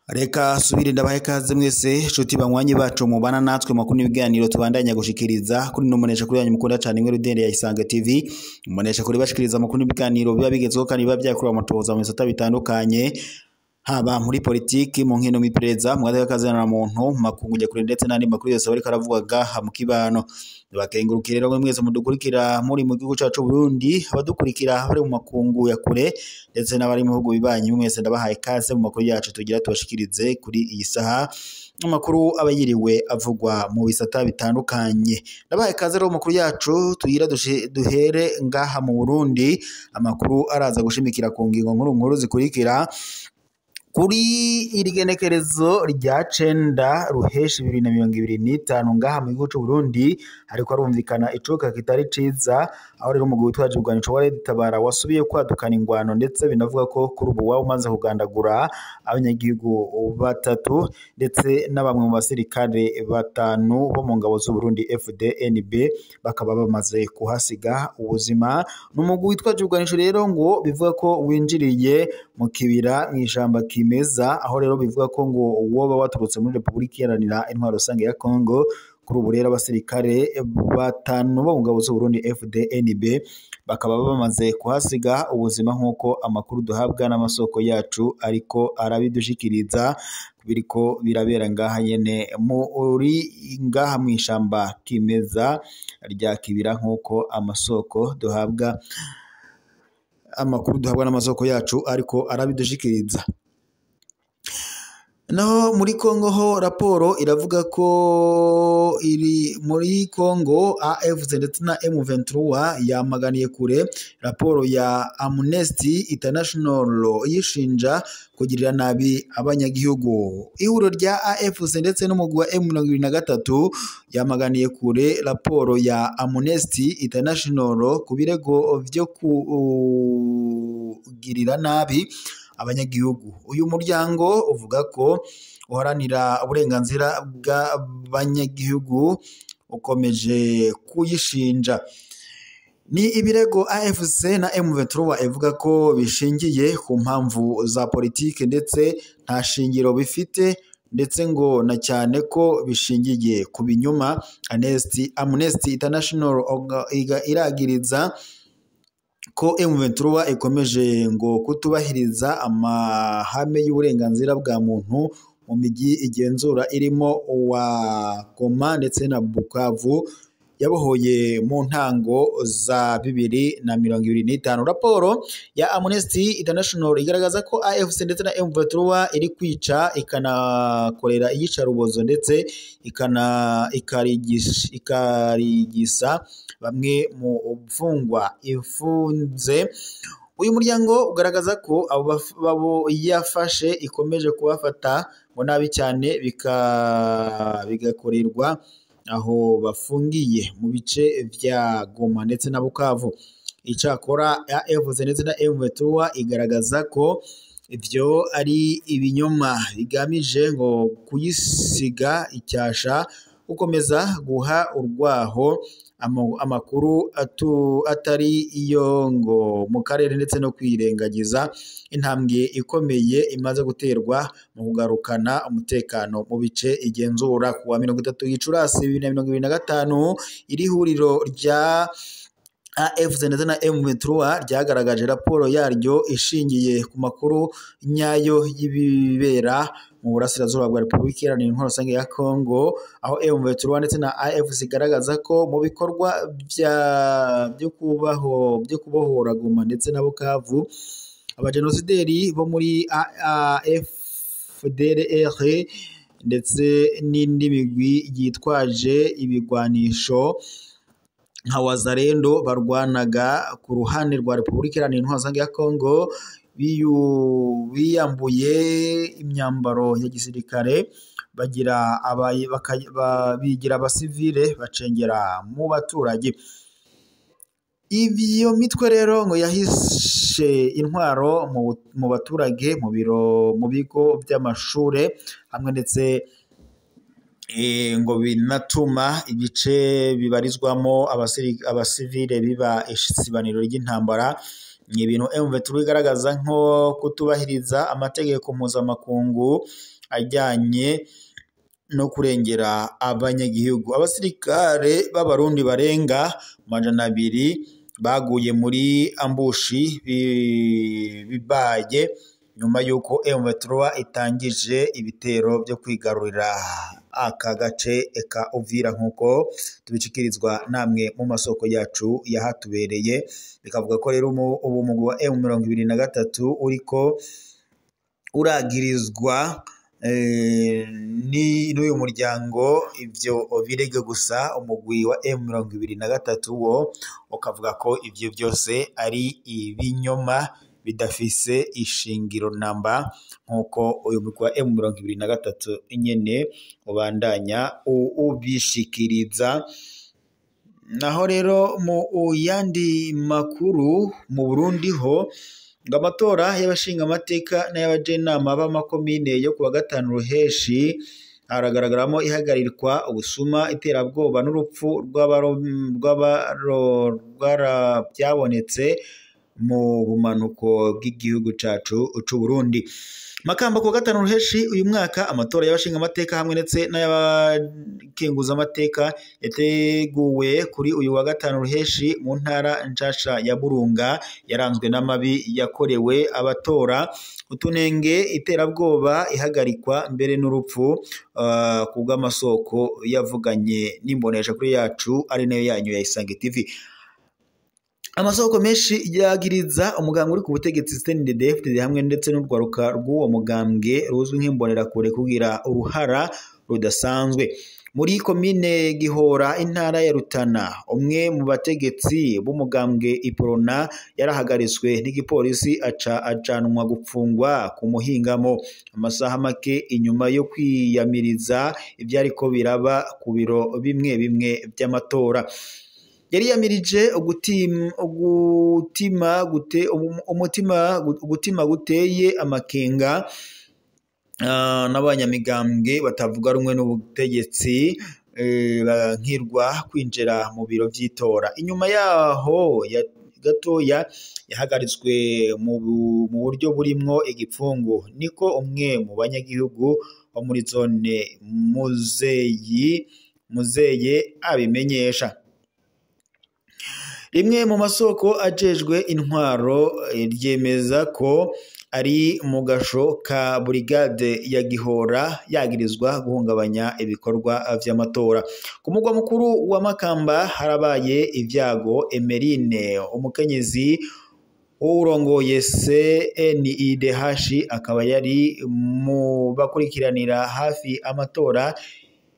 Reka subire ndabahe kaze mwese nshuti banywanyi bacu mubana natwe makuru n'ibiganiro tubandanya gushikiriza kuri no munesha kuri yanyu mukunda cyane imwe Rudende ya Isange TV munesha kuri bashikiriza makuru n'ibiganiro biba bigezweho kandi biba byakuruwa amatohoza mu bisata bitandukanye haba muri politiki mu nkino mipereza mwaza kazana muntu makunguje kuri ndetse nandi makuru yose bari karavuga mu kibano bakengurukire rero mwese mudukurikira muri mu gihugu cyacu Burundi abadukurikira bari mu makungu ya kure ndetse n'abari mu bihugu bibanyi mwese ndabahaye kaze mu makuru yacu tugira tubashikirize kuri iyi saha amakuru abayiriwe avugwa mu bisata bitandukanye ndabahaye kaze rero mu makuru yacu tugira duhere ngaha mu Burundi amakuru araza gushimikira ku ngingo nkuru zikurikira kuri irigenekerezo rya 9 ruheshi 2025 ngaha mu gihugu cy'u Burundi ariko arumvikana icoka kitari ciza aho rero umugwi witwaje urwanisho wa Red Tabara wasubiye kwadukana ingwano ndetse binavuga ko kuri ubu wa umaze kugandagura abanyagihugu batatu ndetse n'abamwe mu basirikare batanu bo mu ngabo z'u Burundi FDNB bakaba bamaze kuhasiga ubuzima n'umugwi witwaje urwanisho rero ngo bivuga ko winjiriye mu kibira mw'ijamba kimeza aho rero bivuga ko ngo woba waturutse muri Republika Iharanira Intwaro Rusange ya Congo kuri ubu rero abasirikare batanu bo mu ngabo z'u Burundi FDNB bakaba bamaze kuhasiga ubuzima nk'uko amakuru duhabwa n'amasoko yacu ariko arabidushikiriza biriko birabera ngaha nyene muri ngaha mw'ishamba kimeza rya kibira nk'uko amasoko duhabwa amakuru duhabwa n'amasoko yacu ariko arabidushikiriza. Naho muri Congo ho raporo iravuga ko iri muri Congo AFC ndetse na M23 yamaganiye kure raporo ya Amnesty International yishinja kugirira nabi abanyagihugu. Ihuriro rya AFC ndetse n'umugwi wa M23 yamaganiye kure raporo ya Amnesty International ku birego vyo kugirira nabi abanyagihugu. Uyu muryango uvuga ko uharanira uburenganzira bw'abanyagihugu ukomeje kuyishinja. Ni ibirego AFC na M23 ivuga ko bishingiye ku mpamvu za politike ndetse nta shingiro bifite ndetse ngo na cyane ko bishingiye ku binyuma. Amnesty International iragiriza ko M23 ikomeje ngo kutubahiriza amahame y'uburenganzira bwa muntu mu migi igenzura irimo wa Goma ndetse na Bukavu yabohoye mu ntango za 2025. Raporo ya Amnesty International igaragaza ko AFC ndetse na M23 iri kwica ikanakorera iyicarubozo ndetse ikarigisa bamwe mu mfungwa ifunze. Uyu muryango ugaragaza ko abo yafashe ikomeje kubafata ngo nabi cyane bigakorerwa aho bafungiye mu bice vya Goma ndetse na Bukavu. Icakora AFC ndetse na M23 igaragaza ko ibyo ari ibinyoma bigamije ngo kuyisiga icyasha ukomeza guha urwaho amakuru atari iyo ngo mu karere ndetse no kwirengagiza intambwe ikomeye imaze guterwa mu kugarukana umutekano mu bice igenzura. Kuwa 30 Gicurasi 2025 iri huriro rya AFC ndetse na M23 ryagaragaje raporo yaryo ishingiye ku makuru nyayo y'ibibera mu burasirazuba bwa Republika Iharanira Intwaro Rusange ya Congo, aho M23 ndetse na AFC igaragaza ko mu bikorwa byo kubohora Goma ndetse na Bukavu abajenosideri bo muri FDLR ndetse n'indi migwi yitwaje ibigwanisho nka Wazalendo barwanaga ku ruhande rwa Republika Iharanira Intwaro Rusange ya Congo biyambuye imyambaro ya gisirikare bigira abasivile bacengera mu baturage. Iyo mitwe rero ngo yahishe intwaro mu baturage mu bigo by'amashure hamwe ndetse ngo binatuma ibice bibarizwamo abasivile biba isibaniro ry'intambara. Ni ibintu M23 bigaragaza nko kutubahiriza amategeko mpuzamakungu ajyanye no kurengera abanyagihugu. Abasirikare b'abarundi barenga 200 baguye muri ambushi bibaye nyuma yuko M23 itangije ibitero byo kwigarurira aka gace eka Uvira, nkuko tubicikirizwa namwe mu masoko yacu yahatubereye. Bikavuga ko rero ubu mugwi wa M23 uriko uragirizwa n'uyu muryango ivyo birege gusa. Umugwi wa M23 wo ukavuga ko ivyo byose ari ibinyoma bidafise ishingiro namba, nkuko uyu mugwi wa M23 nyene ubandanya ubishikiriza. Naho rero mu yandi makuru mu Burundi ho ngo amatora y'abashinga amateka n'abajenama b'amakomine yo kuwa 5 Ruheshi haragaragara ihagarirwa ubusuma, iterabwoba n'urupfu byabonetse mu bumanuko bw'igihugu cacu c'u Burundi. Makamba kuwa 5 Ruheshi uyu mwaka amatora y'abashinga amateka hamwe ndetse n'abakenguza amateka yateguwe kuri uyu wa 5 Ruheshi mu ntara nshasha ya Burunga, yaranzwe n'amabi yakorewe abatora, utunenge, iterabwoba, ihagarikwa mbere n'urupfu kubw'amasoko yavuganye n'imbonesha kuri yacu ari nayo yanyu ya Isange TV. Amasoko menshi yagiriza umugambwe uri ku butegetsi CNDD-FDD hamwe ndetse n'urwaruka rw'uwo mugambwe ruzwi nk'imbonerakure kugira uruhara rudasanzwe. Muri komine Gihora intara ya Rutana, umwe mu bategetsi b'umugambwe Iprona yarahagaritswe n'igipolisi acanwa gupfungwa ku muhingamo amasaha make inyuma yo kwiyamiriza ivyariko biraba ku biro bimwe bimwe by'amatora. Yari yamirije umutima guteye amakenga n'abanyamigambwe batavuga rumwe n'ubutegetsi bankirwa kwinjira mu biro vy'itora. Inyuma yaho gatoya yahagaritswe mu buryo burimwo igipfungu, niko umwe mu banyagihugu bo muri zone Muzeye abimenyesha. Rimwe mu masoko ajejwe intwaro ryemeza ko ari mu gasho ka brigade ya Gihora yagirizwa guhungabanya ibikorwa vy'amatora. Ku mugwa mukuru wa Makamba harabaye ivyago. Emerine umukenyezi urongoye CNIDH akaba yari mu bakurikiranira hafi amatora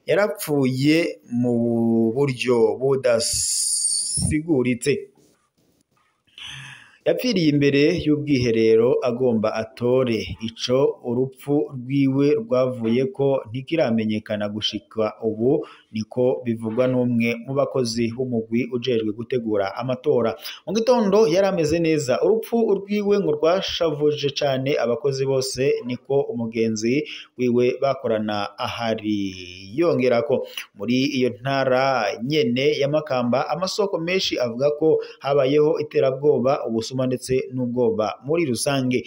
yarapfuye mu buryo budasiguritse. Yapfiriye imbere y'ubwiherero agomba atore. Ico urupfu rwiwe rwavuye ko ntikiramenyekana gushika ubu, niko bivugwa n'umwe mu bakozi b'umugwi ujejwe gutegura amatora. Mu gitondo yarameze neza. Urupfu rwiwe ngo rwashavuje cane abakozi bose, niko umugenzi wiwe bakorana ahari yongerako. Muri iyo ntara nyene ya Makamba amasoko menshi avuga ko habayeho iterabwoba, ubusuma ndetse n'ubwoba muri rusange.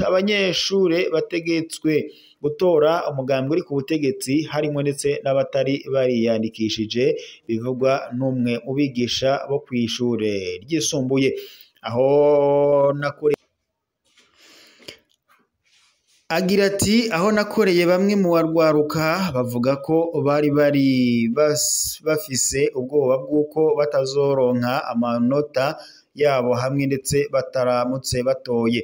Abanyeshure bategetswe gutora umugambwe uri ku butegetsi harimo ndetse n'abatari bariyandikishije, bivugwa n'umwe mu bigisha bo kw'ishure ryisumbuye aho nakore. Agira ati aho nakoreye bamwe mu barwaruka bavuga ko bari bafise ubwoba bw'uko batazoronka amanota yabo hamwe ndetse bataramutse batoye.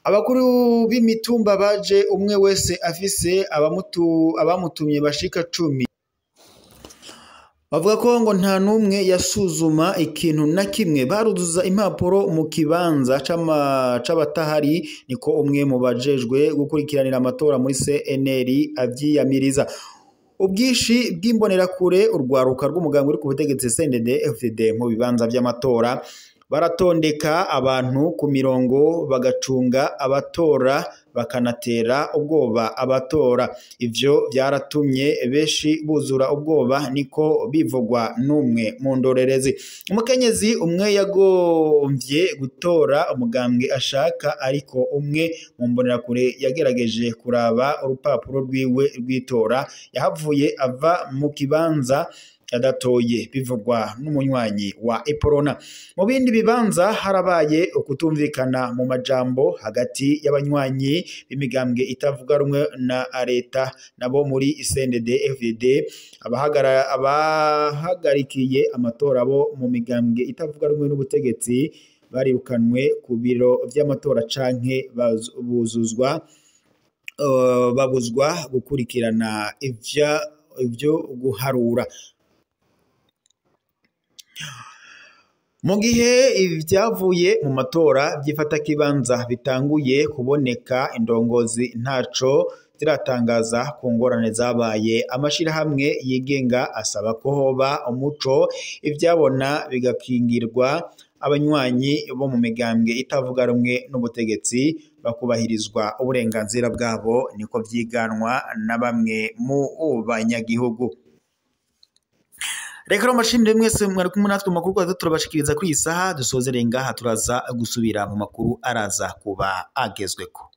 Abakuru b'imitumba baje umwe wese afise abamutumye bashika 10. Bavuga ko ngo nta numwe yasuzuma ikintu na kimwe, baruzuza impapuro mu kibanza c'abatahari, niko umwe mu bajejwe gukurikiranira amatora muri CNL avyiyamiriza. Ubwishi bw'imbonerakure urwaruka rw'umugambwe uri ku butegetsi CNDD-FDD mu bibanza by'amatora baratondeka abantu ku mirongo bagacunga abatora bakanatera ubwoba abatora. Ivyo byaratumye benshi buzura ubwoba, niko bivugwa n'umwe mu ndorerezi. Umukenyezi umwe yagomvye gutora umugambwe ashaka, ariko umwe mu mbonerakure yagerageje kuraba urupapuro rwiwe rw'itora yahavuye ava mu kibanza adatoye, bivugwa n'umunywanyi wa Eprona. Mu bindi bibanza harabaye ukutumvikana mu majambo hagati y'abanywanyi b'imigambwe itavuga rumwe na leta nabo muri CNDD-FDD. Abahagarikiye amatora bo mu migambwe itavuga rumwe n'ubutegetsi barirukanwe ku biro vy'amatora canke babuzwa gukurikirana ivyo guharura. Mu gihe ibyavuye mu matora byifata kibanza bitanguye kuboneka, indongozi ntaco ziratangaza ku ngorane zabaye. Amashirahamwe yigenga asaba ko hoba umuco, ivyabona bigakingirwa, abanywanyi bo mu migambwe itavuga rumwe n'ubutegetsi bakubahirizwa uburenganzira bwabo, niko vyiganwa na bamwe mu banyagihugu. Reka mashimire mwese mwari kumwe natwe mu makuru turabashikiriza kuri iyi saha. Dusozere ngaha, turaza gusubira mu makuru araza kuba agezweko.